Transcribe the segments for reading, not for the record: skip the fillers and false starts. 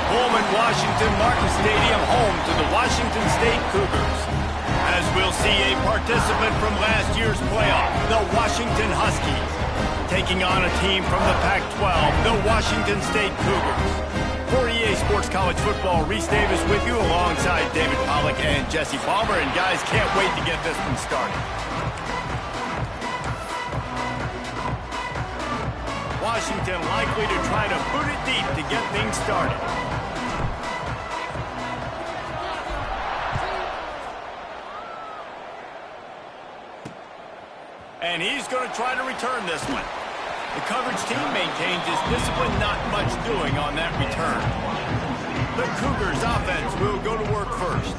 Pullman Washington Martin Stadium, home to the Washington State Cougars. As we'll see a participant from last year's playoff, the Washington Huskies, taking on a team from the Pac-12, the Washington State Cougars. For EA Sports College Football, Reese Davis with you alongside David Pollack and Jesse Palmer. And guys, can't wait to get this one started. Washington likely to try to boot it deep to get things started. And he's going to try to return this one. The coverage team maintains his discipline, not much doing on that return. The Cougars offense will go to work first.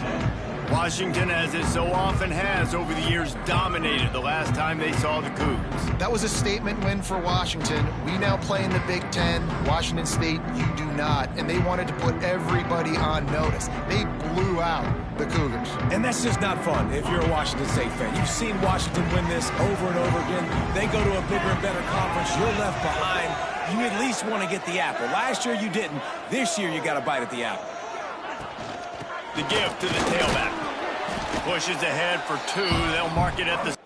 Washington, as it so often has over the years, dominated the last time they saw the Cougs. That was a statement win for Washington. We now play in the Big Ten. Washington State, you do not. And they wanted to put everybody on notice. They blew out the Cougars. And that's just not fun if you're a Washington State fan. You've seen Washington win this over and over again. They go to a bigger and better conference. You're left behind. You at least want to get the apple. Last year you didn't. This year you got to bite at the apple. The give to the tailback. Pushes ahead for two. They'll mark it at the...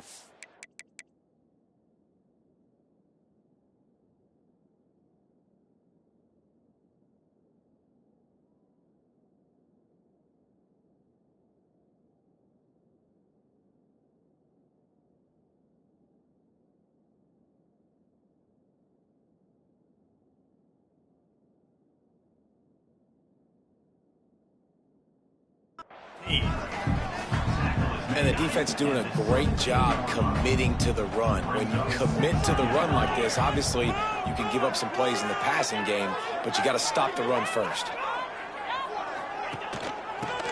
And the defense is doing a great job committing to the run. When you commit to the run like this, obviously you can give up some plays in the passing game, but you got to stop the run first.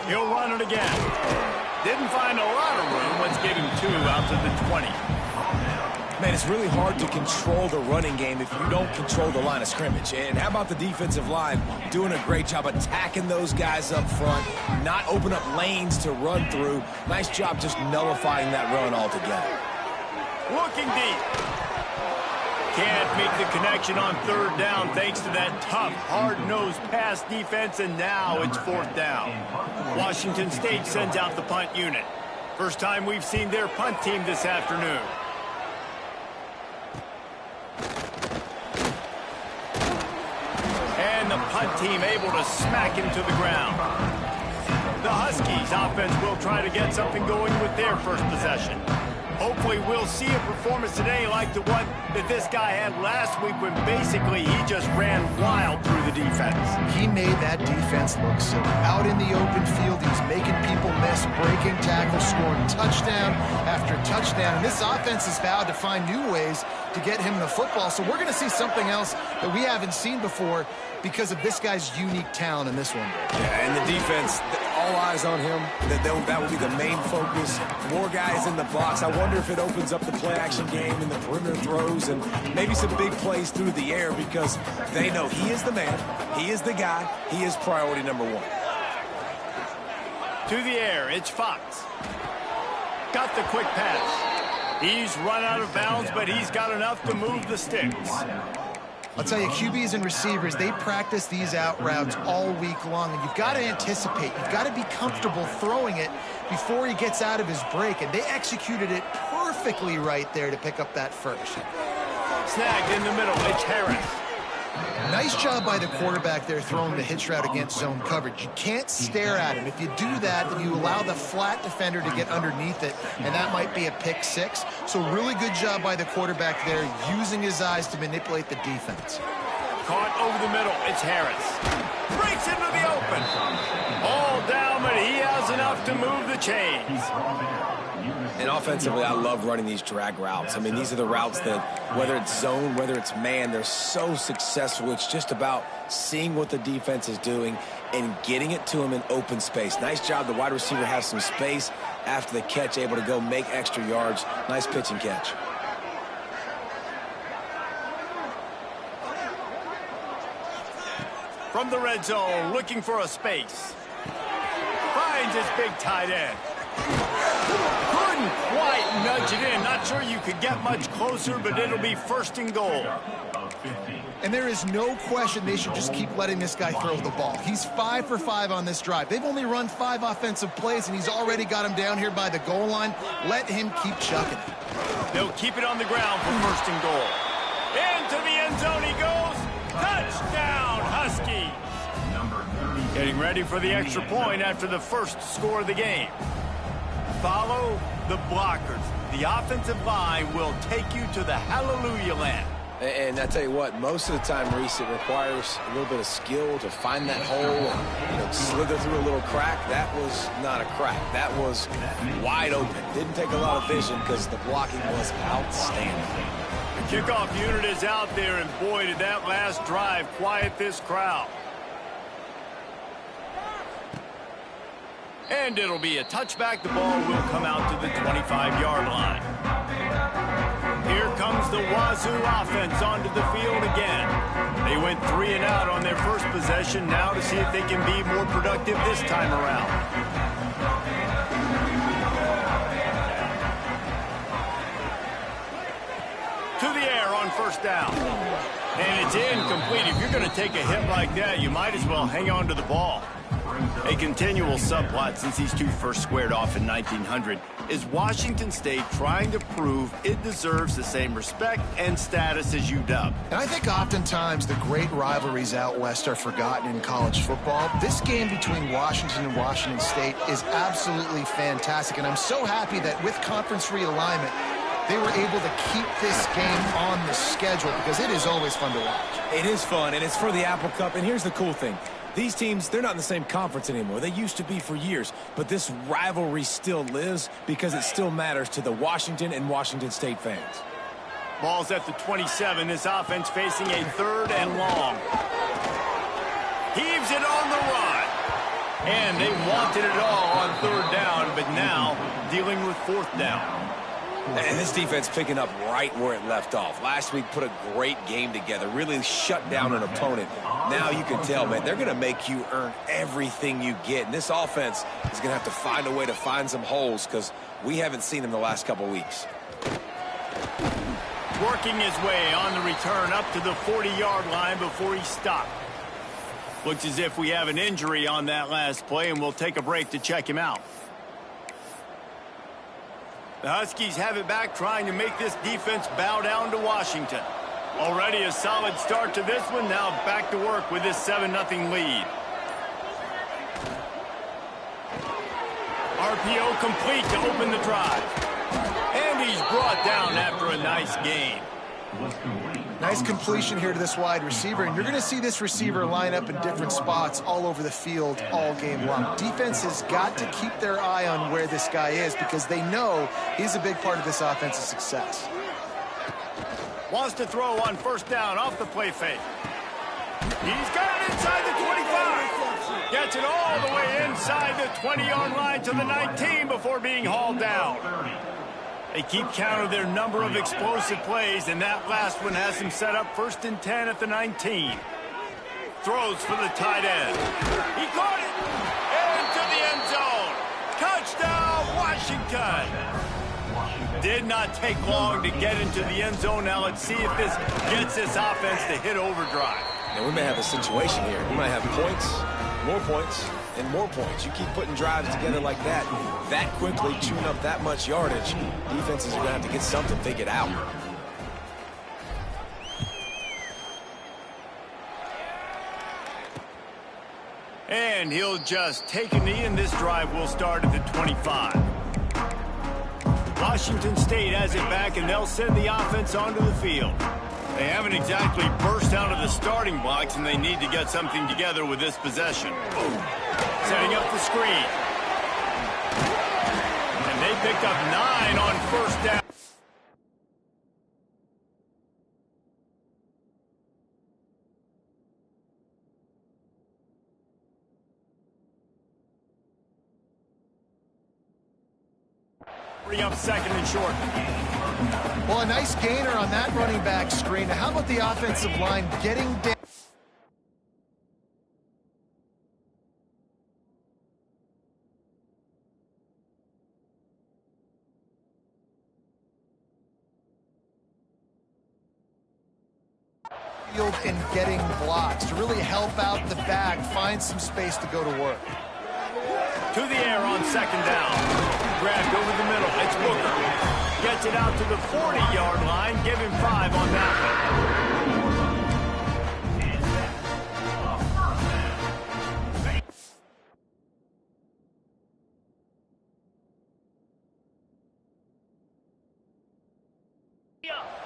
He'll run it again. Didn't find a lot of room. Let's give him two out to the 20. Man, it's really hard to control the running game if you don't control the line of scrimmage. And how about the defensive line doing a great job attacking those guys up front, not open up lanes to run through. Nice job just nullifying that run altogether. Looking deep. Can't make the connection on third down thanks to that tough, hard-nosed pass defense, and now it's fourth down. Washington State sends out the punt unit. First time we've seen their punt team this afternoon. And the punt team able to smack him to the ground. The Huskies offense will try to get something going with their first possession. Hopefully we'll see a performance today like the one that this guy had last week when basically he just ran wild through the defense. He made that defense look silly. Out in the open field, he's making people miss, breaking tackles, scoring touchdown after touchdown. And this offense has vowed to find new ways to get him the football. So we're going to see something else that we haven't seen before because of this guy's unique talent in this one. Yeah, and the defense, all eyes on him. That will be the main focus. More guys in the box. I wonder if it opens up the play-action game and the perimeter throws and maybe some big plays through the air because they know he is the man, he is the guy, he is priority number one. To the air, it's Fox. Got the quick pass. He's run out of bounds, but he's got enough to move the sticks. I'll tell you, QBs and receivers, they practice these out routes all week long, and you've got to anticipate. You've got to be comfortable throwing it before he gets out of his break, and they executed it perfectly right there to pick up that first. Snagged in the middle, it's Harris. Nice job by the quarterback there throwing the hitch route against zone coverage. You can't stare at him. If you do that, then you allow the flat defender to get underneath it, and that might be a pick six. So really good job by the quarterback there, using his eyes to manipulate the defense. Caught over the middle, it's Harris. Breaks into the open. All down, but he has enough to move the chains. And offensively, I love running these drag routes. I mean, these are the routes that, whether it's zone, whether it's man, they're so successful. It's just about seeing what the defense is doing and getting it to him in open space. Nice job. The wide receiver has some space after the catch, able to go make extra yards. Nice pitch and catch. From the red zone, looking for a space. Finds his big tight end. Couldn't quite nudge it in. Not sure you could get much closer, but it'll be first and goal. And And there is no question they should just keep letting this guy throw the ball. He's 5 for 5 on this drive. They've only run 5 offensive plays, and he's already got him down here by the goal line. Let him keep chucking it. They'll keep it on the ground for first and goal. Into the end zone he goes. Touchdown, Huskies. Getting ready for the extra point after the first score of the game. Follow the blockers. The offensive line will take you to the hallelujah land. And I tell you what, most of the time, Reese, it requires a little bit of skill to find that hole and slither through a little crack. That was not a crack. That was wide open. Didn't take a lot of vision because the blocking was outstanding. The kickoff unit is out there, and boy, did that last drive quiet this crowd. And it'll be a touchback. The ball will come out to the 25-yard line. Here comes the Wazoo offense onto the field again. They went 3 and out on their first possession, now to see if they can be more productive this time around. To the air on first down. And it's incomplete. If you're going to take a hit like that, you might as well hang on to the ball. A continual subplot since these two first squared off in 1900 is Washington State trying to prove it deserves the same respect and status as UW. And I think oftentimes the great rivalries out west are forgotten in college football. This game between Washington and Washington State is absolutely fantastic, and I'm so happy that with conference realignment, they were able to keep this game on the schedule because it is always fun to watch. It is fun, and it's for the Apple Cup, and here's the cool thing. These teams, they're not in the same conference anymore. They used to be for years, but this rivalry still lives because it still matters to the Washington and Washington State fans. Ball's at the 27. This offense facing a 3rd and long. Heaves it on the run. And they wanted it all on 3rd down, but now dealing with 4th down. And this defense picking up right where it left off. Last week put a great game together, really shut down an opponent. Now you can tell, man, they're going to make you earn everything you get. And this offense is going to have to find a way to find some holes because we haven't seen them the last couple weeks. Working his way on the return up to the 40-yard line before he stopped. Looks as if we have an injury on that last play, and we'll take a break to check him out. The Huskies have it back, trying to make this defense bow down to Washington. Already a solid start to this one. Now back to work with this 7-0 lead. RPO complete to open the drive. And he's brought down after a nice gain. Nice completion here to this wide receiver, and you're going to see this receiver line up in different spots all over the field all game long. Defense has got to keep their eye on where this guy is because they know he's a big part of this offense's success. Wants to throw on first down off the play fake. He's got it inside the 25. Gets it all the way inside the 20-yard line to the 19 before being hauled down. They keep count of their number of explosive plays, and that last one has him set up 1st and 10 at the 19. Throws for the tight end. He caught it into the end zone. Touchdown, Washington. Did not take long to get into the end zone. Now let's see if this gets this offense to hit overdrive. Now we may have a situation here. We might have points, and more points. You keep putting drives together like that quickly, chewing up that much yardage, defenses are going to have to get something figured out. And he'll just take a knee, and this drive will start at the 25. Washington State has it back, and they'll send the offense onto the field. They haven't exactly burst out of the starting blocks, and they need to get something together with this possession. Setting up the screen. And they picked up 9 on first down. Bring up 2nd and short. Well, a nice gainer on that running back screen. Now, how about the offensive line getting down? field and getting blocks to really help out the back, find some space to go to work. To the air on second down. Grabbed over the middle. It's Booker. Gets it out to the 40-yard line. Give him 5 on that one.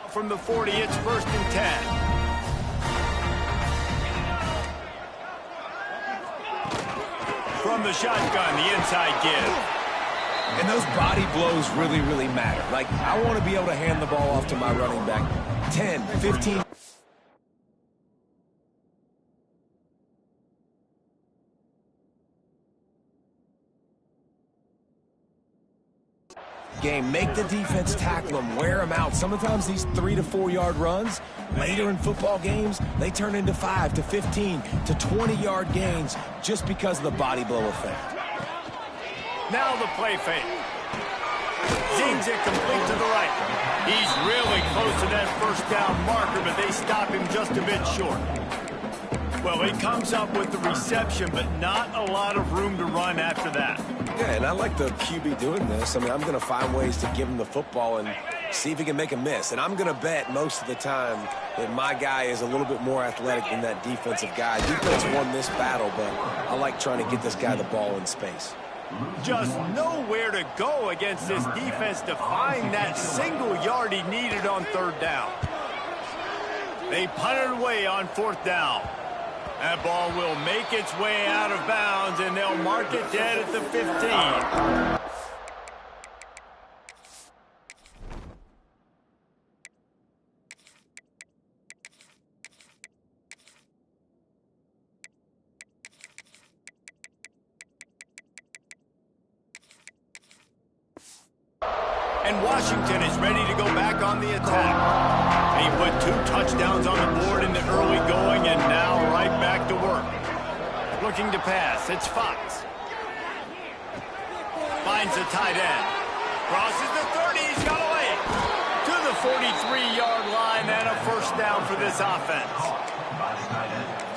From the 40, it's 1st and 10. From the shotgun, the inside give. And those body blows really, really matter. Like, I want to be able to hand the ball off to my running back 10, 15. Game, make the defense tackle them, wear them out. Sometimes these 3 to 4 yard runs, later in football games, they turn into 5 to 15 to 20-yard gains just because of the body blow effect. Now the play fake. Zings it complete to the right. He's really close to that first down marker, but they stop him just a bit short. Well, he comes up with the reception, but not a lot of room to run after that. Yeah, and I like the QB doing this. I mean, I'm going to find ways to give him the football and see if he can make a miss. And I'm going to bet most of the time that my guy is a little bit more athletic than that defensive guy. Defense won this battle, but I like trying to get this guy the ball in space. Just nowhere to go against this defense to find that single yard he needed on 3rd down. They punt it away on 4th down. That ball will make its way out of bounds, and they'll mark it dead at the 15. And Washington is ready to go back on the attack. He put 2 touchdowns on the board in the early going, and now right back to work. Looking to pass, it's Fox. Finds the tight end. Crosses the 30, he's got away. To the 43-yard line, and a 1st down for this offense.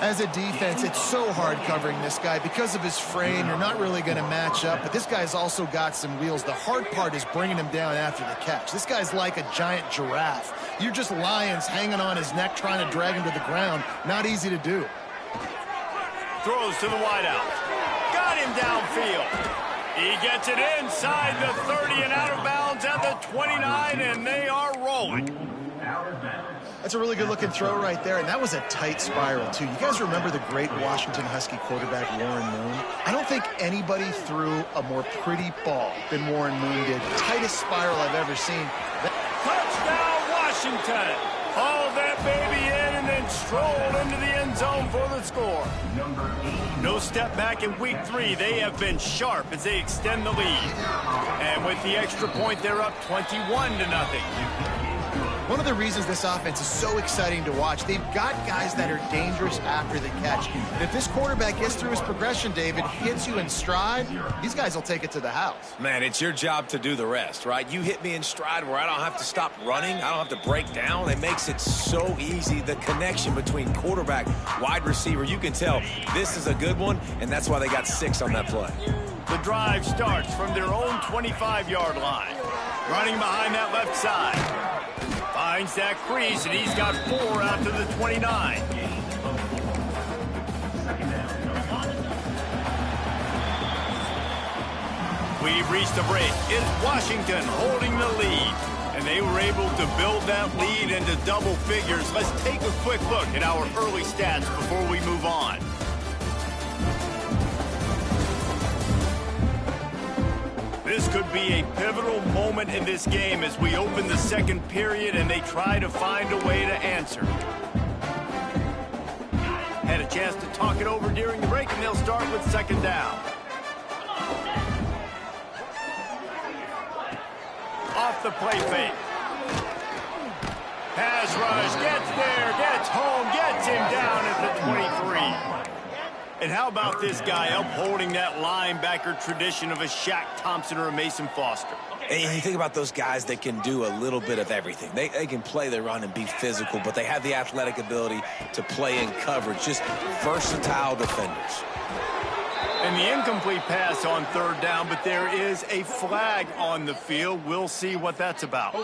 As a defense, it's so hard covering this guy. Because of his frame, you're not really going to match up, but this guy's also got some wheels. The hard part is bringing him down after the catch. This guy's like a giant giraffe. You're just lions hanging on his neck trying to drag him to the ground. Not easy to do. Throws to the wideout. Got him downfield. He gets it inside the 30 and out of bounds at the 29, and they are rolling. That's a really good-looking throw right there, and that was a tight spiral, too. You guys remember the great Washington Husky quarterback Warren Moon? I don't think anybody threw a more pretty ball than Warren Moon did. Tightest spiral I've ever seen. Touchdown, Washington! Hauled that baby in and then strolled into the end zone for the score. No step back in week 3. They have been sharp as they extend the lead. And with the extra point, they're up 21-0. One of the reasons this offense is so exciting to watch, they've got guys that are dangerous after the catch. And if this quarterback gets through his progression, David, hits you in stride, these guys will take it to the house. Man, it's your job to do the rest, right? You hit me in stride where I don't have to stop running. I don't have to break down. It makes it so easy. The connection between quarterback, wide receiver, you can tell this is a good one, and that's why they got 6 on that play. The drive starts from their own 25-yard line. Running behind that left side. Finds that crease, and he's got 4 out to the 29. We've reached the break. It's Washington holding the lead, and they were able to build that lead into double figures. Let's take a quick look at our early stats before we move on. This could be a pivotal moment in this game as we open the second period and they try to find a way to answer. Had a chance to talk it over during the break, and they'll start with 2nd down. Off the play fake. Pass rush, gets there, gets home, gets him down at the 23. And how about this guy upholding that linebacker tradition of a Shaq Thompson or a Mason Foster? And you think about those guys that can do a little bit of everything. They can play the run and be physical, but they have the athletic ability to play in coverage. Just versatile defenders. And the incomplete pass on third down, but there is a flag on the field. We'll see what that's about.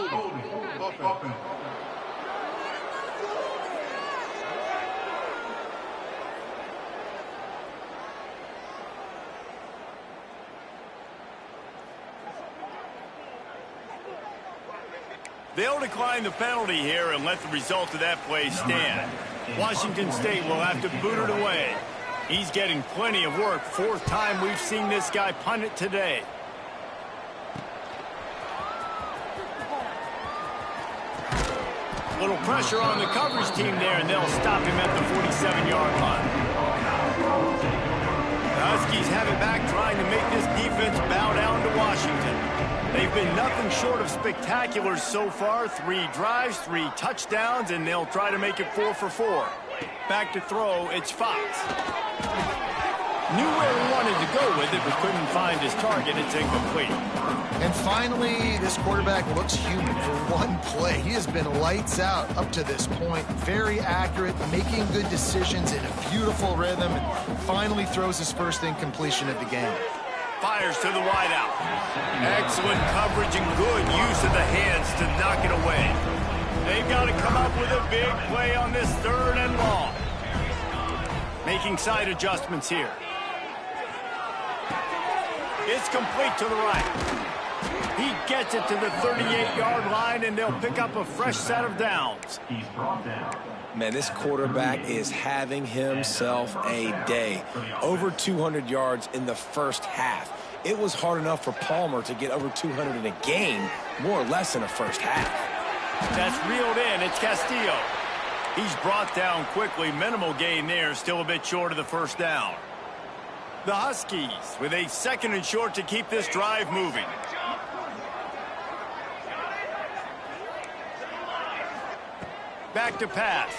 They'll decline the penalty here and let the result of that play stand. Washington State will have to boot it away. He's getting plenty of work. Fourth time we've seen this guy punt it today. Little pressure on the coverage team there, and they'll stop him at the 47-yard line. The Huskies have it back, trying to make this defense bow down to Washington. They've been nothing short of spectacular so far. 3 drives, 3 touchdowns, and they'll try to make it 4 for 4. Back to throw, it's Fox. Knew where he wanted to go with it, but couldn't find his target. It's incomplete. And finally, this quarterback looks human for one play. He has been lights out up to this point. Very accurate, making good decisions in a beautiful rhythm, and finally throws his first incompletion of the game. Fires to the wideout. Excellent coverage and good use of the hands to knock it away. They've got to come up with a big play on this 3rd and long. Making side adjustments here. It's complete to the right. He gets it to the 38-yard line, and they'll pick up a fresh set of downs. Man, this quarterback is having himself a day. Over 200 yards in the first half. It was hard enough for Palmer to get over 200 in a game, more or less in the first half. That's reeled in. It's Castillo. He's brought down quickly. Minimal gain there. Still a bit short of the first down. The Huskies with a 2nd and short to keep this drive moving. Back to pass.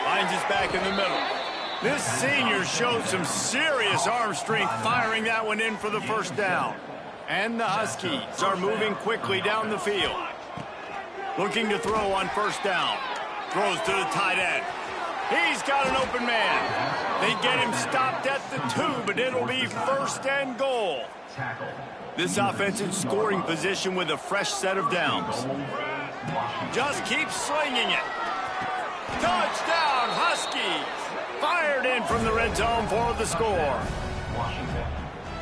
Finds his back in the middle. This senior showed some serious arm strength firing that one in for the first down. And the Huskies are moving quickly down the field. Looking to throw on first down. Throws to the tight end. He's got an open man. They get him stopped at the 2, but it'll be 1st and goal. This offensive scoring position with a fresh set of downs. Just keep slinging it. Touchdown, Huskies. Fired in from the red zone for the score.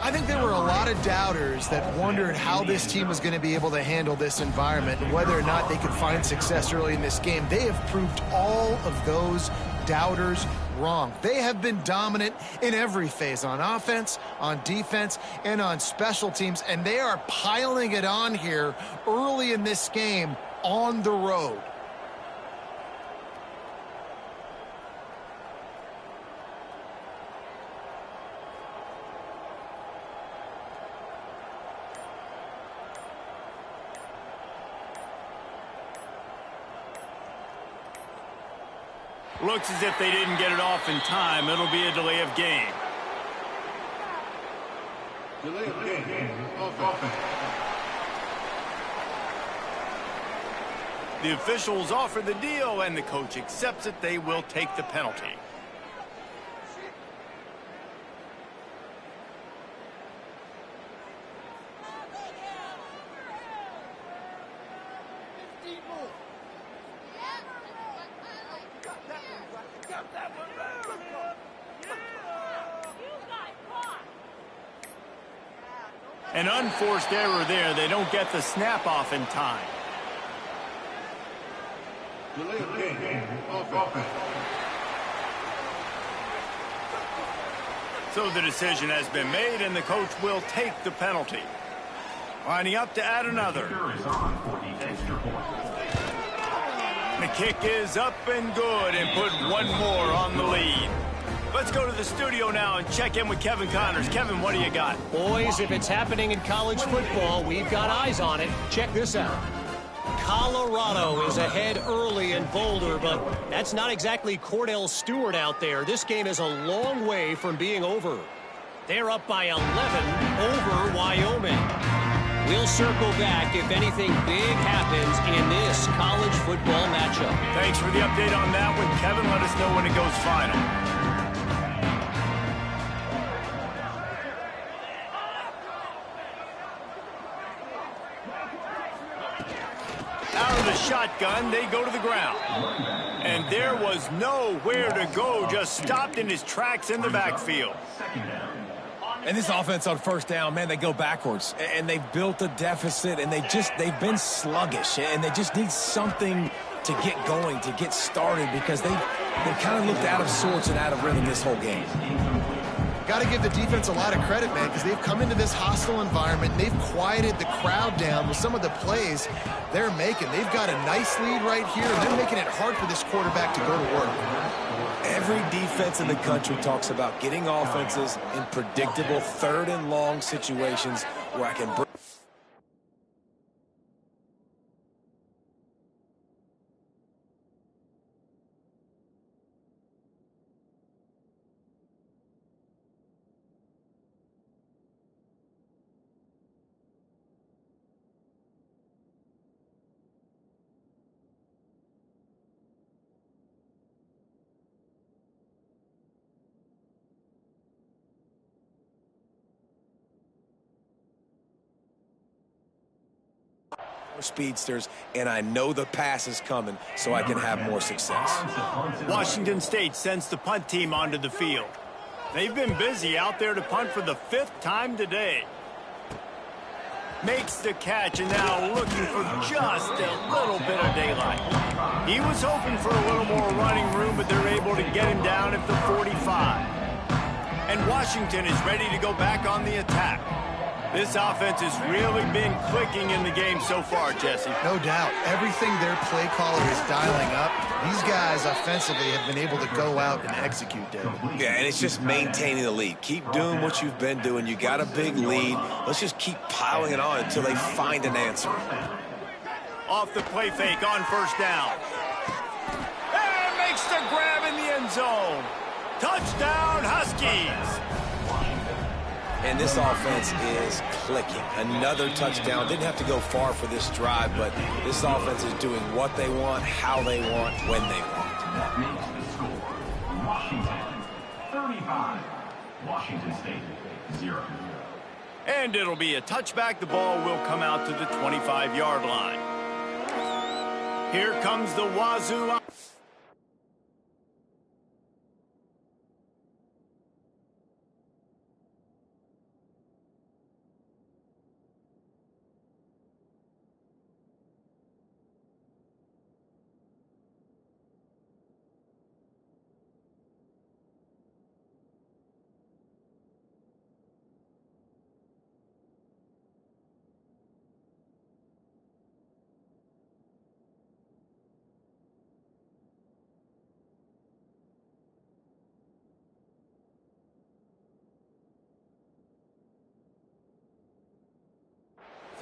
I think there were a lot of doubters that wondered how this team was going to be able to handle this environment and whether or not they could find success early in this game. They have proved all of those doubters wrong. They have been dominant in every phase, on offense, on defense, and on special teams, and they are piling it on here early in this game on the road. Looks as if they didn't get it off in time. It'll be a delay of game. Delay of game. Offense. The officials offer the deal, and the coach accepts it. They will take the penalty. An unforced error there. They don't get the snap off in time. Delay of game. Offense. So the decision has been made, and the coach will take the penalty. Lining up to add another. The kick is up and good, and put one more on the lead. Let's go to the studio now and check in with Kevin Connors. Kevin, what do you got? Boys, if it's happening in college football, we've got eyes on it. Check this out. Colorado is ahead early in Boulder, but that's not exactly Cordell Stewart out there. This game is a long way from being over. They're up by 11 over Wyoming. We'll circle back if anything big happens in this college football matchup. Thanks for the update on that one, Kevin. Let us know when it goes final. Out of the shotgun, they go to the ground. And there was nowhere to go, just stopped in his tracks in the backfield. And this offense on first down, man, they go backwards. And they've built a deficit, and they've been sluggish. And they just need something to get going, to get started, because they kind of looked out of sorts and out of rhythm this whole game. Got to give the defense a lot of credit, man, because they've come into this hostile environment, and they've quieted the crowd down with some of the plays they're making. They've got a nice lead right here, and they're making it hard for this quarterback to go to work. Every defense in the country talks about getting offenses in predictable third and long situations where I can bring. Speedsters, and I know the pass is coming, so I can have more success. Washington State sends the punt team onto the field. They've been busy out there to punt for the 5th time today. Makes the catch, and now looking for just a little bit of daylight. He was hoping for a little more running room, but they're able to get him down at the 45. And Washington is ready to go back on the attack. This offense has really been clicking in the game so far, Jesse. No doubt. Everything their play caller is dialing up, these guys offensively have been able to go out and execute, David. Yeah, and it's just maintaining the lead. Keep doing what you've been doing. You got a big lead. Let's just keep piling it on until they find an answer. Off the play fake on first down. And makes the grab in the end zone. Touchdown, Huskies. And this offense is clicking. Another touchdown. Didn't have to go far for this drive, but this offense is doing what they want, how they want, when they want. Washington, 35. Washington State, 0. And it'll be a touchback. The ball will come out to the 25-yard line. Here comes the Wazoo.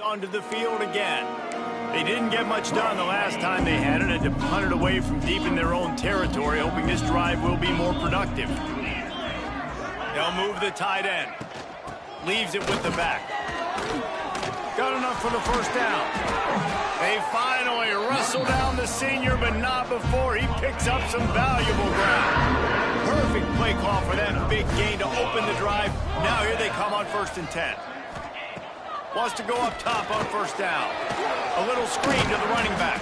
Onto the field again. They didn't get much done the last time they had it, and to punt it away from deep in their own territory, hoping this drive will be more productive. They'll move the tight end. Leaves it with the back. Got enough for the first down. They finally wrestle down the senior, but not before he picks up some valuable ground. Perfect play call for that big gain to open the drive. Now here they come on 1st and 10. Wants to go up top on first down. A little screen to the running back.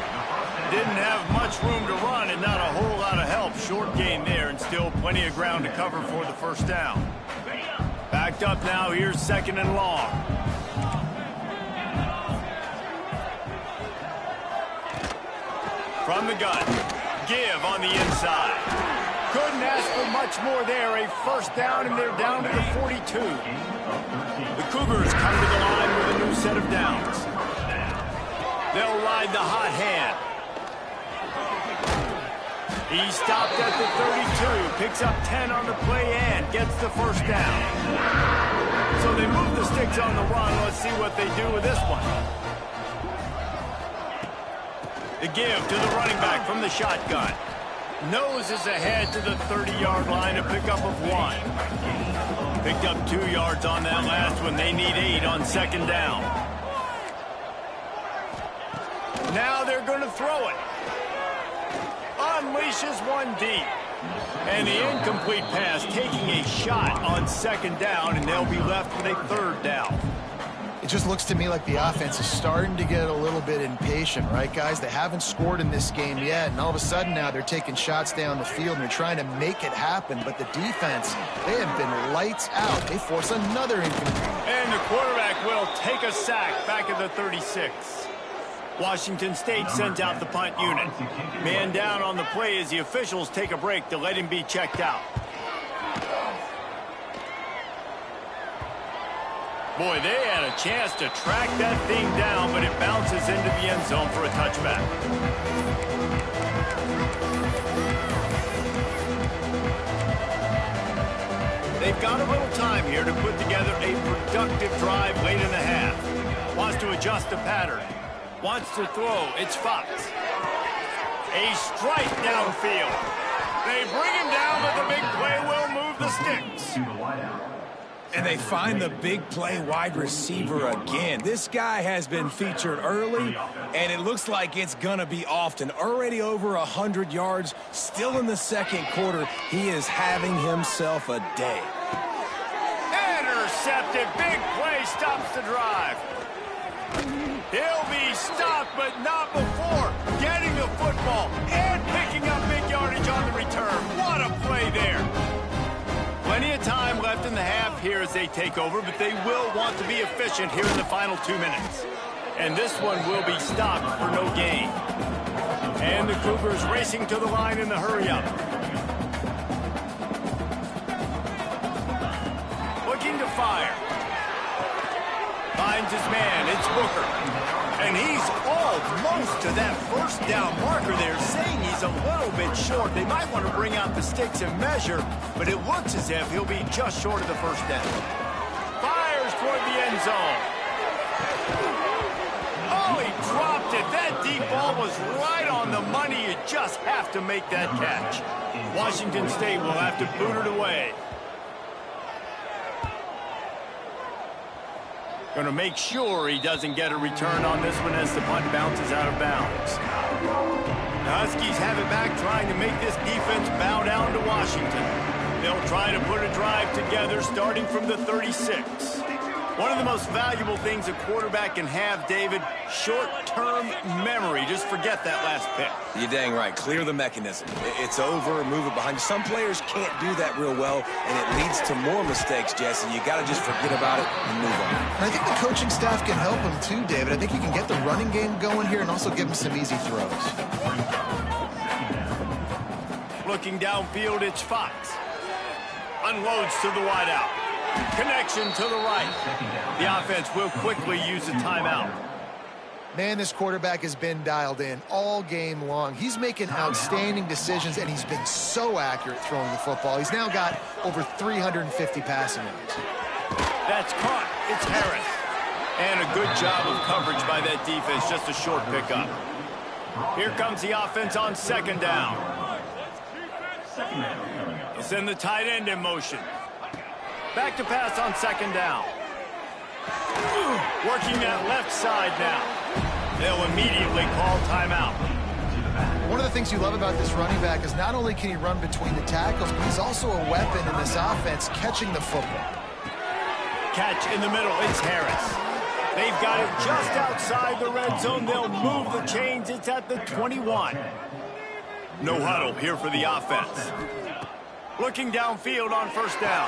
Didn't have much room to run and not a whole lot of help. Short gain there and still plenty of ground to cover for the first down. Backed up now. Here's 2nd and long. From the gun. Give on the inside. Couldn't ask for much more there. A first down, and they're down to the 42. The Cougars come to the line with a new set of downs. They'll ride the hot hand. He stopped at the 32, picks up 10 on the play and gets the first down. So they move the sticks on the run. Let's see what they do with this one. The give to the running back from the shotgun. Noses ahead to the 30-yard line, a pickup of 1. Picked up 2 yards on that last one. They need 8 on second down. Now they're going to throw it. Unleashes one deep. And the incomplete pass taking a shot on second down, and they'll be left with a third down. It just looks to me like the offense is starting to get a little bit impatient, right, guys? They haven't scored in this game yet, and all of a sudden now they're taking shots down the field, and they're trying to make it happen. But the defense, they have been lights out. They force another incomplete. And the quarterback will take a sack back at the 36. Washington State sends out the punt unit. Man down on the play as the officials take a break to let him be checked out. Boy, they had a chance to track that thing down, but it bounces into the end zone for a touchback. They've got a little time here to put together a productive drive late in the half. Wants to adjust the pattern. Wants to throw. It's Fox. A strike downfield. They bring him down, but the big play will move the sticks. And they find the big play wide receiver again. This guy has been featured early, and it looks like it's going to be often. Already over 100 yards, still in the second quarter. He is having himself a day. Intercepted. Big play stops the drive. He'll be stopped, but not before getting the football and picking up big yardage on the return. What a play there. Plenty of time left in the half here as they take over, but they will want to be efficient here in the final 2 minutes. And this one will be stopped for no gain. And the Cougars racing to the line in the hurry-up. Looking to fire. Finds his man. It's Booker. And he's almost to that first down marker there, saying he's a little bit short. They might want to bring out the sticks and measure, but it looks as if he'll be just short of the first down. Fires toward the end zone. Oh, he dropped it. That deep ball was right on the money. You just have to make that catch. Washington State will have to boot it away. Going to make sure he doesn't get a return on this one as the punt bounces out of bounds. The Huskies have it back, trying to make this defense bow down to Washington. They'll try to put a drive together starting from the 36. One of the most valuable things a quarterback can have, David, short-term memory. Just forget that last pick. You're dang right. Clear the mechanism. It's over, move it behind you. Some players can't do that real well, and it leads to more mistakes, Jesse. You got to just forget about it and move on. And I think the coaching staff can help him too, David. I think you can get the running game going here and also give him some easy throws. Looking downfield, it's Fox. Unloads to the wideout. Connection to the right. The offense will quickly use a timeout. Man, this quarterback has been dialed in all game long. He's making outstanding decisions, and he's been so accurate throwing the football. He's now got over 350 passing yards. That's caught. It's Harris. And a good job of coverage by that defense. Just a short pickup. Here comes the offense on second down. It's in the tight end in motion. Back to pass on second down. Working that left side now. They'll immediately call timeout. One of the things you love about this running back is not only can he run between the tackles, but he's also a weapon in this offense catching the football. Catch in the middle. It's Harris. They've got it just outside the red zone. They'll move the chains. It's at the 21. No huddle here for the offense. Looking downfield on first down.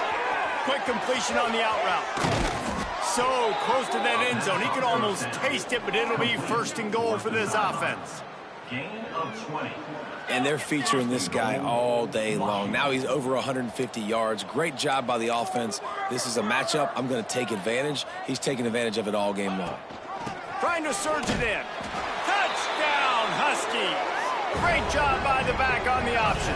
Quick completion on the out route. So close to that end zone. He could almost taste it, but it'll be first and goal for this offense. Gain of 20. And they're featuring this guy all day long. Now he's over 150 yards. Great job by the offense. This is a matchup. I'm going to take advantage. He's taking advantage of it all game long. Trying to surge it in. Touchdown, Huskies. Great job by the back on the option.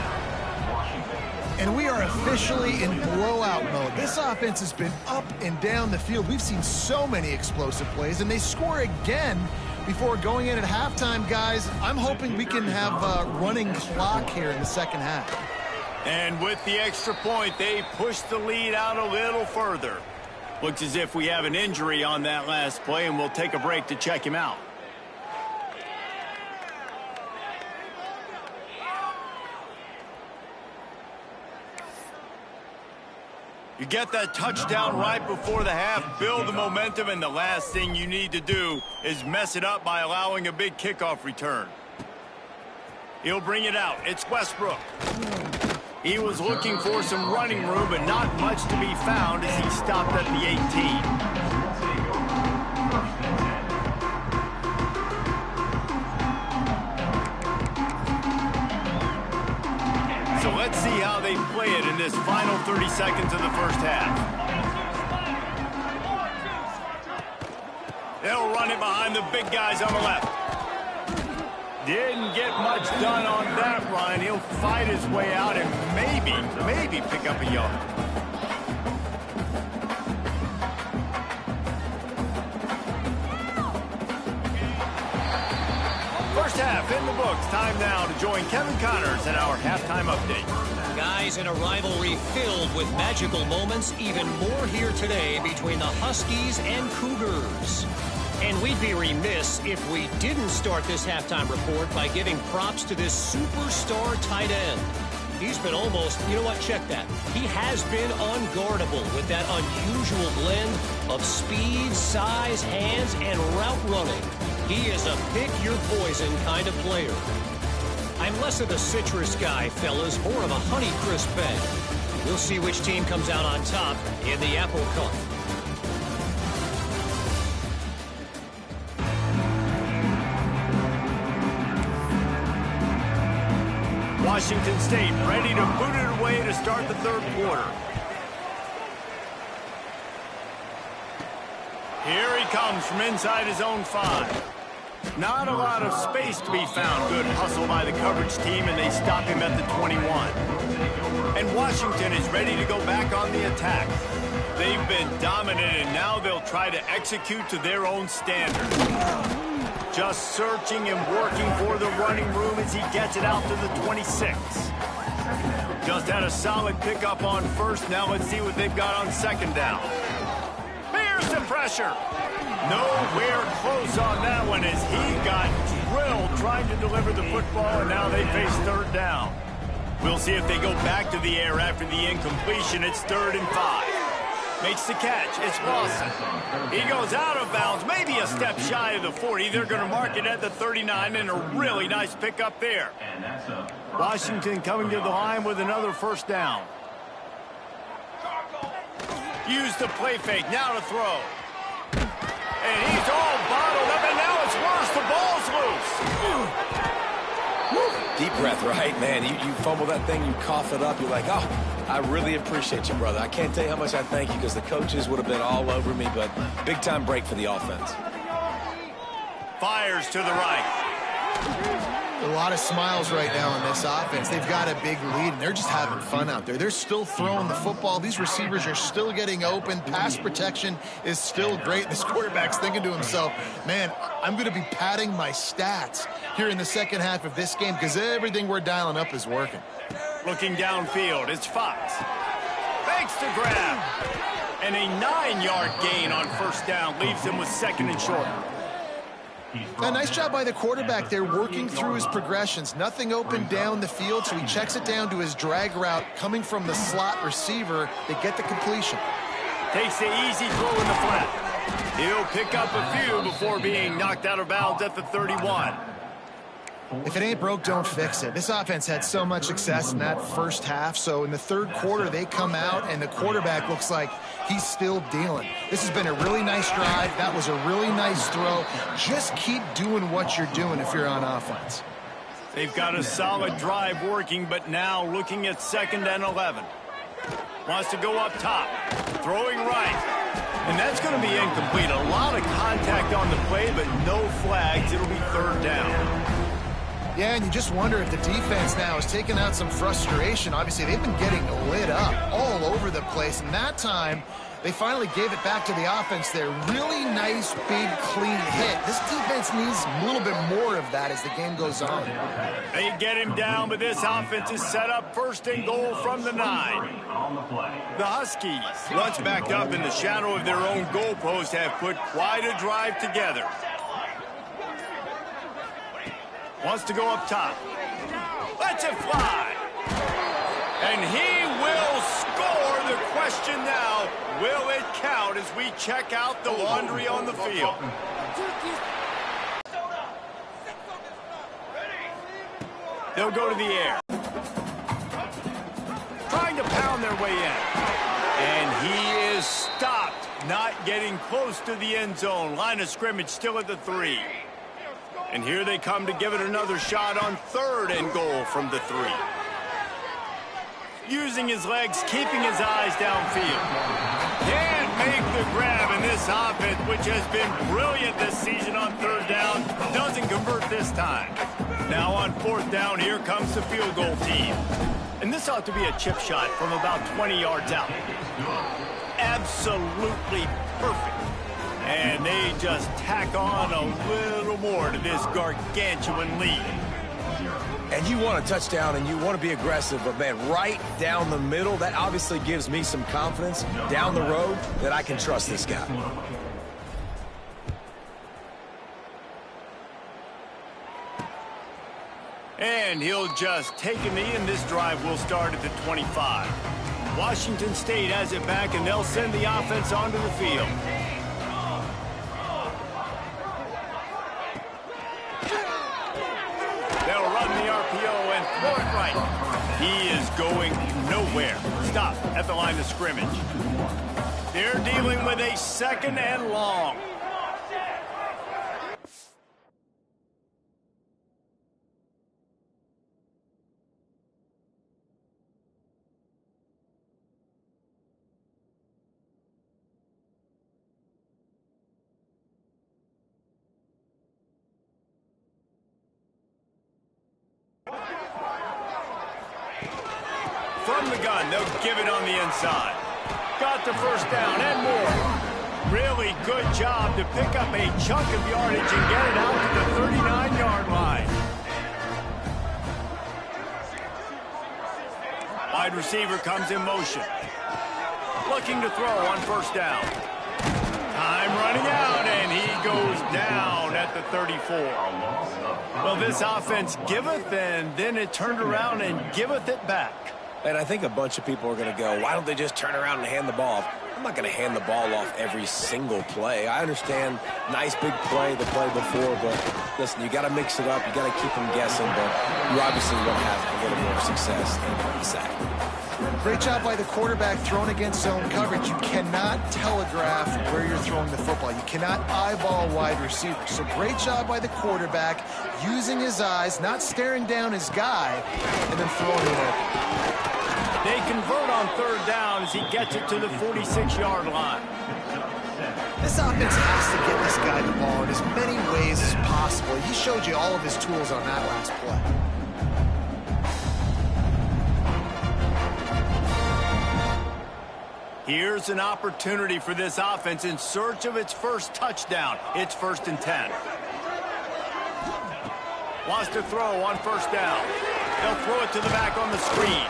And we are officially in blowout mode. This offense has been up and down the field. We've seen so many explosive plays, and they score again before going in at halftime, guys, I'm hoping we can have a running clock here in the second half. And with the extra point, they push the lead out a little further. Looks as if we have an injury on that last play, and we'll take a break to check him out. You get that touchdown right before the half, build the momentum, and the last thing you need to do is mess it up by allowing a big kickoff return. He'll bring it out. It's Westbrook. He was looking for some running room, but not much to be found as he stopped at the 18. So let's see how they play it in this final 30 seconds of the first half. They'll run it behind the big guys on the left. Didn't get much done on that run. He'll fight his way out and maybe pick up a yard. First half in the books. Time now to join Kevin Connors in our halftime update. Guys, in a rivalry filled with magical moments, even more here today between the Huskies and Cougars. And we'd be remiss if we didn't start this halftime report by giving props to this superstar tight end. He's been almost, you know what, check that. He has been unguardable with that unusual blend of speed, size, hands, and route running. He is a pick-your-poison kind of player. I'm less of a citrus guy, fellas, more of a Honeycrisp bag. We'll see which team comes out on top in the Apple Cup. Washington State ready to boot it away to start the third quarter. Here he comes from inside his own 5. Not a lot of space to be found. Good hustle by the coverage team, and they stop him at the 21. And Washington is ready to go back on the attack. They've been dominant, and now they'll try to execute to their own standards. Just searching and working for the running room as he gets it out to the 26. Just had a solid pickup on first. Now let's see what they've got on second down. Here's the pressure. Nowhere close on that one as he got drilled trying to deliver the football, and now they face third down. We'll see if they go back to the air after the incompletion. It's 3rd and 5. Makes the catch. It's Lawson. He goes out of bounds, maybe a step shy of the 40. They're going to mark it at the 39, and a really nice pickup there. Washington coming to the line with another first down. Use the play fake. Now to throw. And he's all bottled up, and now it's worse. The ball's loose. Deep breath, right, man? You fumble that thing, you cough it up, you're like, oh, I really appreciate you, brother. I can't tell you how much I thank you because the coaches would have been all over me, but big-time break for the offense. Fires to the right. A lot of smiles right now in this offense. They've got a big lead, and they're just having fun out there. They're still throwing the football. These receivers are still getting open. Pass protection is still great. This quarterback's thinking to himself, man, I'm going to be padding my stats here in the second half of this game because everything we're dialing up is working. Looking downfield, it's Fox. Fakes to grab. And a 9-yard gain on first down leaves him with 2nd and short. A nice job by the quarterback there working through his progressions. Nothing open down the field, so he checks it down to his drag route coming from the slot receiver. They get the completion. Takes the easy throw in the flat. He'll pick up a few before being knocked out of bounds at the 31. If it ain't broke, don't fix it. This offense had so much success in that first half, so in the third quarter they come out and the quarterback looks like he's still dealing. This has been a really nice drive. That was a really nice throw. Just keep doing what you're doing if you're on offense. They've got a solid drive working, but now looking at 2nd and 11. Wants to go up top. Throwing right. And that's going to be incomplete. A lot of contact on the play, but no flags. It'll be 3rd down. Yeah, and you just wonder if the defense now is taking out some frustration. Obviously, they've been getting lit up all over the place, and that time They finally gave it back to the offense there. Really nice, big, clean hit. This defense needs a little bit more of that as the game goes on. They get him down, but this offense is set up 1st and goal from the 9. The Huskies, once backed up in the shadow of their own goalpost, have put quite a drive together. Wants to go up top. Lets it fly. And he will score. The question now, will it count as we check out the laundry on the field? They'll go to the air. Trying to pound their way in. And he is stopped, not getting close to the end zone. Line of scrimmage still at the 3. And here they come to give it another shot on 3rd and goal from the 3. Using his legs, keeping his eyes downfield. Can't make the grab, and this offense, which has been brilliant this season on 3rd down, doesn't convert this time. Now on 4th down, here comes the field goal team. And this ought to be a chip shot from about 20 yards out. Absolutely perfect. And they just tack on a little more to this gargantuan lead. And you want a touchdown and you want to be aggressive, but man, right down the middle, that obviously gives me some confidence down the road that I can trust this guy. And he'll just take a knee, and this drive will start at the 25. Washington State has it back, and they'll send the offense onto the field. They'll run the RPO and throw it right. He is going nowhere. Stop at the line of scrimmage. They're dealing with a 2nd and long. From the gun, they'll give it on the inside. Got the 1st down and more. Really good job to pick up a chunk of yardage and get it out to the 39-yard line. Wide receiver comes in motion. Looking to throw on 1st down. Time running out, and he goes down at the 34. Well, this offense giveth, and then it turned around and giveth it back. And I think a bunch of people are going to go, why don't they just turn around and hand the ball off? I'm not going to hand the ball off every single play. I understand nice big play, the play before, but listen, you got to mix it up. You got to keep them guessing, but you obviously want to have a little more success than the sack. Great job by the quarterback throwing against zone coverage. You cannot telegraph where you're throwing the football. You cannot eyeball wide receiver. So great job by the quarterback using his eyes, not staring down his guy, and then throwing it open. They convert on 3rd down as he gets it to the 46-yard line. This offense has to get this guy the ball in as many ways as possible. He showed you all of his tools on that last play. Here's an opportunity for this offense in search of its 1st touchdown. It's 1st and 10. Wants to throw on 1st down. They'll throw it to the back on the screen.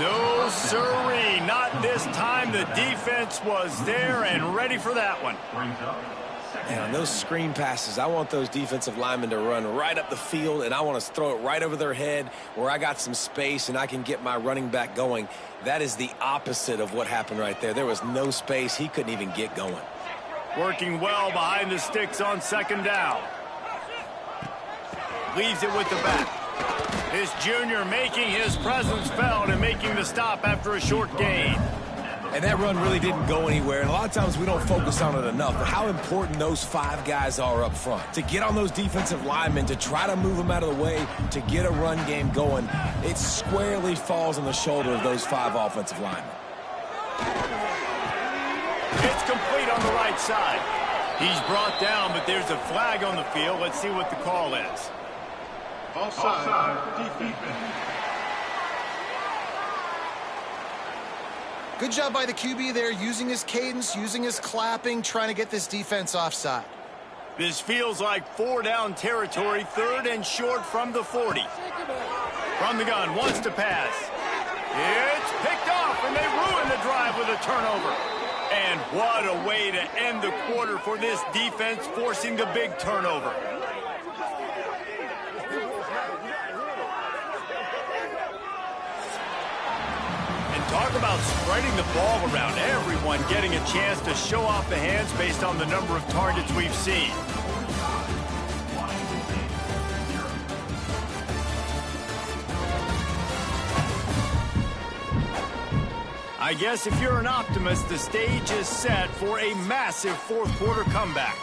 No, sirree, not this time. The defense was there and ready for that one. And on those screen passes, I want those defensive linemen to run right up the field, and I want to throw it right over their head where I got some space and I can get my running back going. That is the opposite of what happened right there. There was no space. He couldn't even get going. Working well behind the sticks on 2nd down. Leaves it with the back. This junior making his presence felt and making the stop after a short gain. And that run really didn't go anywhere. And a lot of times we don't focus on it enough. But how important those 5 guys are up front. To get on those defensive linemen, to try to move them out of the way, to get a run game going, it squarely falls on the shoulder of those 5 offensive linemen. It's complete on the right side. He's brought down, but there's a flag on the field. Let's see what the call is. Offside. Defense. Good job by the QB there, using his cadence, using his clapping, trying to get this defense offside. This feels like 4-down territory, 3rd and short from the 40. From the gun, wants to pass. It's picked off, and they ruin the drive with a turnover. And what a way to end the quarter for this defense, forcing the big turnover. And talk about spreading the ball around, everyone getting a chance to show off the hands based on the number of targets we've seen. I guess if you're an optimist, the stage is set for a massive 4th quarter comeback.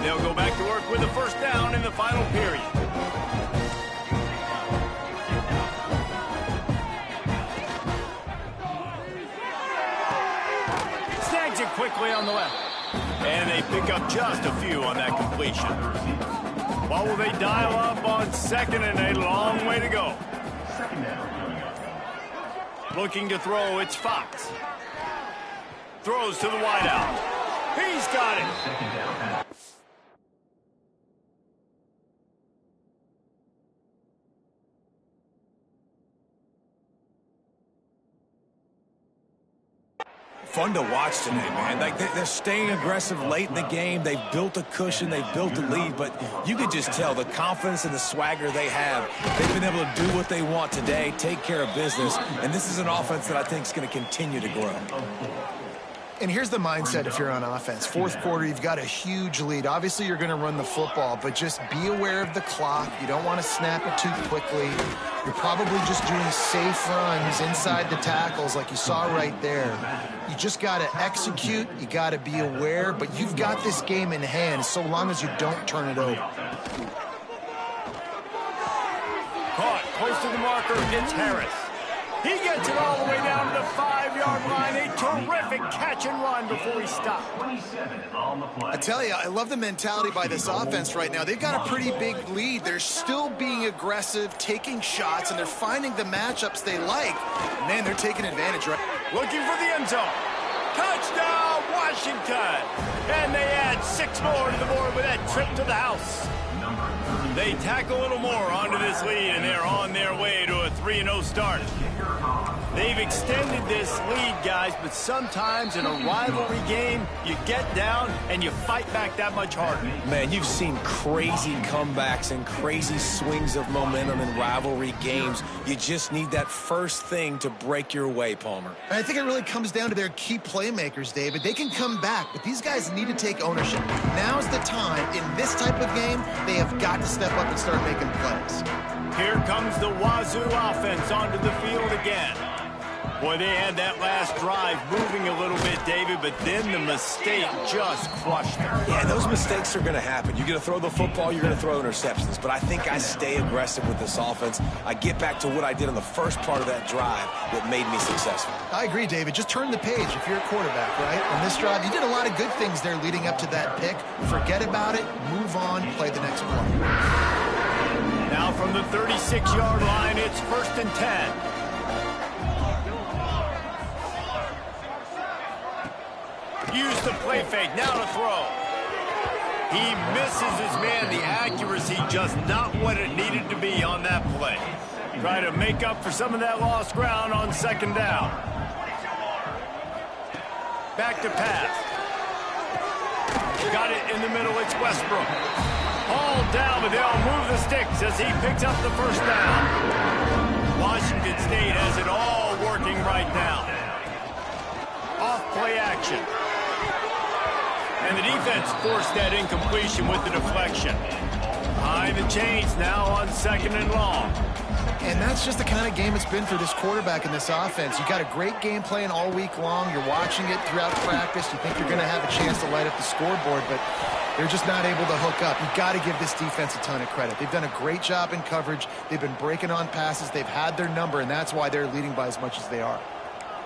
They'll go back to work with a 1st down in the final period. Snags it quickly on the left. And they pick up just a few on that completion. What will they dial up on 2nd and a long way to go? Looking to throw, it's Fox. Throws to the wideout. He's got it. Fun to watch today, man. Like they're staying aggressive late in the game. They've built a cushion. They've built a lead. But you could just tell the confidence and the swagger they have. They've been able to do what they want today, take care of business. And this is an offense that I think is going to continue to grow. And here's the mindset if you're on offense. 4th quarter, you've got a huge lead. Obviously, you're going to run the football, but just be aware of the clock. You don't want to snap it too quickly. You're probably just doing safe runs inside the tackles like you saw right there. You just got to execute. You got to be aware, but you've got this game in hand so long as you don't turn it over. Caught close to the marker. It's Harris. He gets it all the way down to the 5-yard line. A terrific catch and run before he stopped. I tell you, I love the mentality by this offense right now. They've got a pretty big lead. They're still being aggressive, taking shots, and they're finding the matchups they like. Man, they're taking advantage, right? Looking for the end zone. Touchdown, Washington. And they add 6 more to the board with that trip to the house. They tack a little more onto this lead, and they're on their way to a 3-0 start. They've extended this lead, guys, but sometimes in a rivalry game, you get down and you fight back that much harder. Man, you've seen crazy comebacks and crazy swings of momentum in rivalry games. You just need that first thing to break your way, Palmer. And I think it really comes down to their key playmakers, David. They can come back, but these guys need to take ownership. Now's the time. In this type of game, they have got to step up and start making plays. Here comes the Wazoo offense onto the field again. Boy, they had that last drive moving a little bit, David, but then the mistake just crushed them. Yeah, those mistakes are going to happen. You're going to throw the football, you're going to throw interceptions. But I think I stay aggressive with this offense. I get back to what I did on the first part of that drive that made me successful. I agree, David. Just turn the page if you're a quarterback, right? On this drive, you did a lot of good things there leading up to that pick. Forget about it, move on, play the next play. Now from the 36-yard line, it's 1st and 10. Use the play fake, now to throw. He misses his man. The accuracy just not what it needed to be on that play. Try to make up for some of that lost ground on 2nd down. Back to pass. Got it in the middle, it's Westbrook. Hauled down, but they'll move the sticks as he picks up the 1st down. Washington State has it all working right now. Off play action. And the defense forced that incompletion with the deflection. Behind the chains now on 2nd and long. And that's just the kind of game it's been for this quarterback in this offense. You got a great game plan all week long. You're watching it throughout practice. You think you're going to have a chance to light up the scoreboard, but they're just not able to hook up. You've got to give this defense a ton of credit. They've done a great job in coverage. They've been breaking on passes. They've had their number, and that's why they're leading by as much as they are.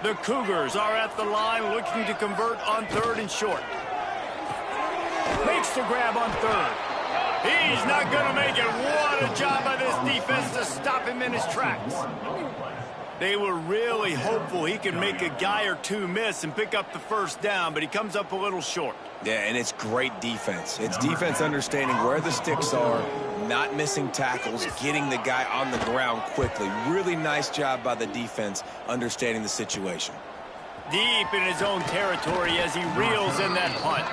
The Cougars are at the line looking to convert on 3rd and short. Makes the grab on 3rd. He's not going to make it. What a job by this defense to stop him in his tracks. They were really hopeful he could make a guy or two miss and pick up the first down, but he comes up a little short. Yeah, and it's great defense. It's defense understanding where the sticks are, not missing tackles, getting the guy on the ground quickly. Really nice job by the defense understanding the situation. Deep in his own territory as he reels in that punt.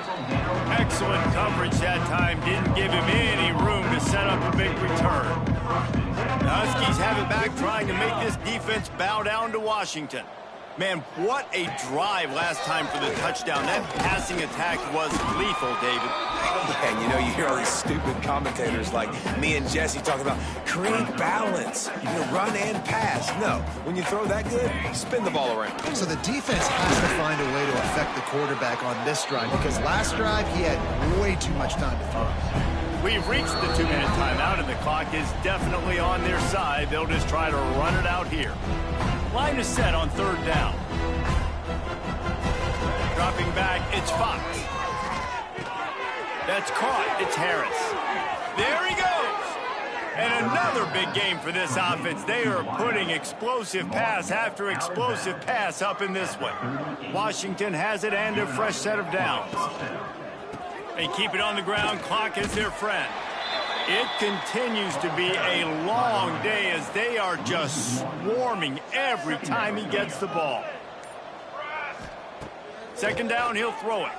Excellent coverage that time. Didn't give him any room to set up a big return. The Huskies have it back, trying to make this defense bow down to Washington. Man, what a drive last time for the touchdown. That passing attack was lethal, David. Yeah, and you know, you hear all these stupid commentators like me and Jesse talking about create balance, run and pass. No, when you throw that good, spin the ball around. So the defense has to find a way to affect the quarterback on this drive, because last drive he had way too much time to throw. We've reached the 2-minute timeout, and the clock is definitely on their side. They'll just try to run it out here. Line is set on third down. Dropping back, it's Fox. That's caught. It's Harris. There he goes. And another big game for this offense. They are putting explosive pass after explosive pass up in this one. Washington has it and a fresh set of downs. They keep it on the ground. Clock is their friend. It continues to be a long day as they are just swarming every time he gets the ball. Second down, he'll throw it.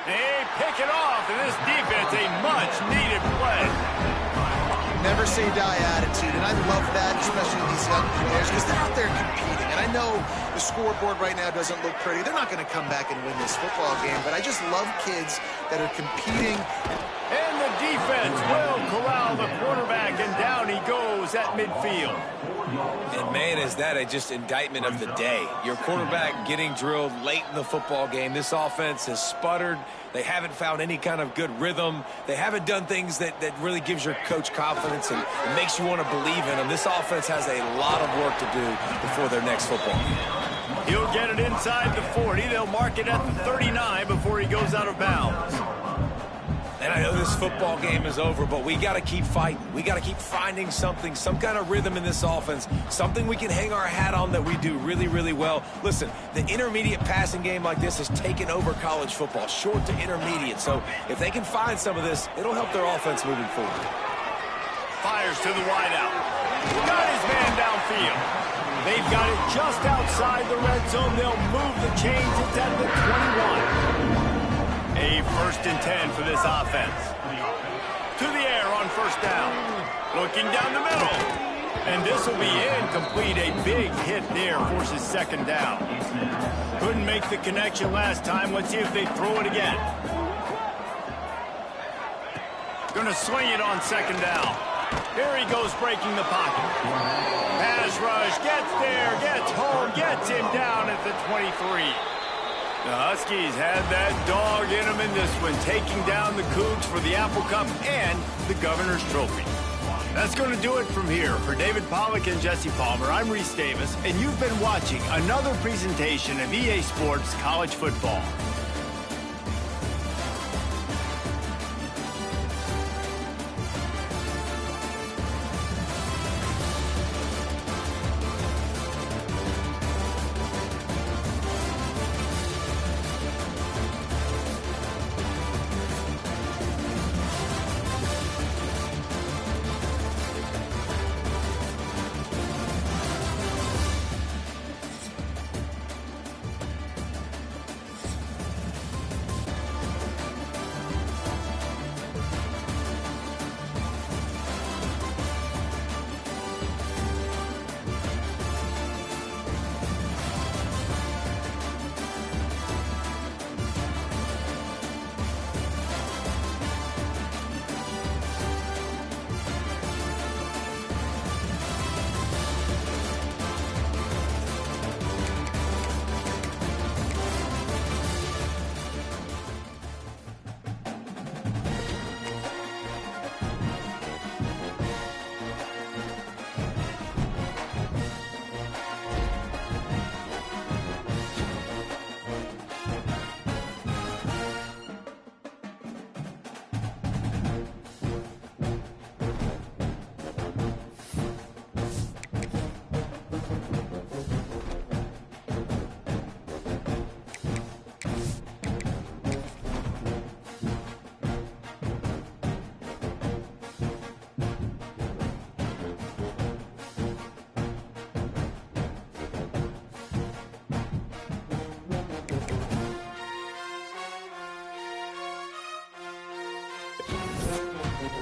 They pick it off, and this defense, a much-needed play. Never say die attitude, and I love that, especially with these young players, because they're out there competing. And I know the scoreboard right now doesn't look pretty. They're not going to come back and win this football game, but I just love kids that are competing. And the defense will corral the quarterback, and down he goes at midfield. And man, is that a just indictment of the day. Your quarterback getting drilled late in the football game. This offense has sputtered. They haven't found any kind of good rhythm. They haven't done things that really gives your coach confidence and makes you want to believe in them. This offense has a lot of work to do before their next football game. He'll get it inside the 40. They'll mark it at the 39 before he goes out of bounds. And I know this football game is over, but we got to keep fighting. We got to keep finding something, some kind of rhythm in this offense, something we can hang our hat on that we do really, really well. Listen, the intermediate passing game like this has taken over college football, short to intermediate. So if they can find some of this, it'll help their offense moving forward. Fires to the wideout. Got his man downfield. They've got it just outside the red zone. They'll move the chains. It's at the 21. A 1st and 10 for this offense. To the air on first down. Looking down the middle. And this will be incomplete. A big hit there forces second down. Couldn't make the connection last time. Let's see if they throw it again. Going to swing it on second down. Here he goes breaking the pocket. Pass rush. Gets there. Gets home. Gets him down at the 23. The Huskies had that dog in them in this one, taking down the Cougs for the Apple Cup and the Governor's Trophy. That's going to do it from here. For David Pollack and Jesse Palmer, I'm Reese Davis, and you've been watching another presentation of EA Sports College Football.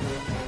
it.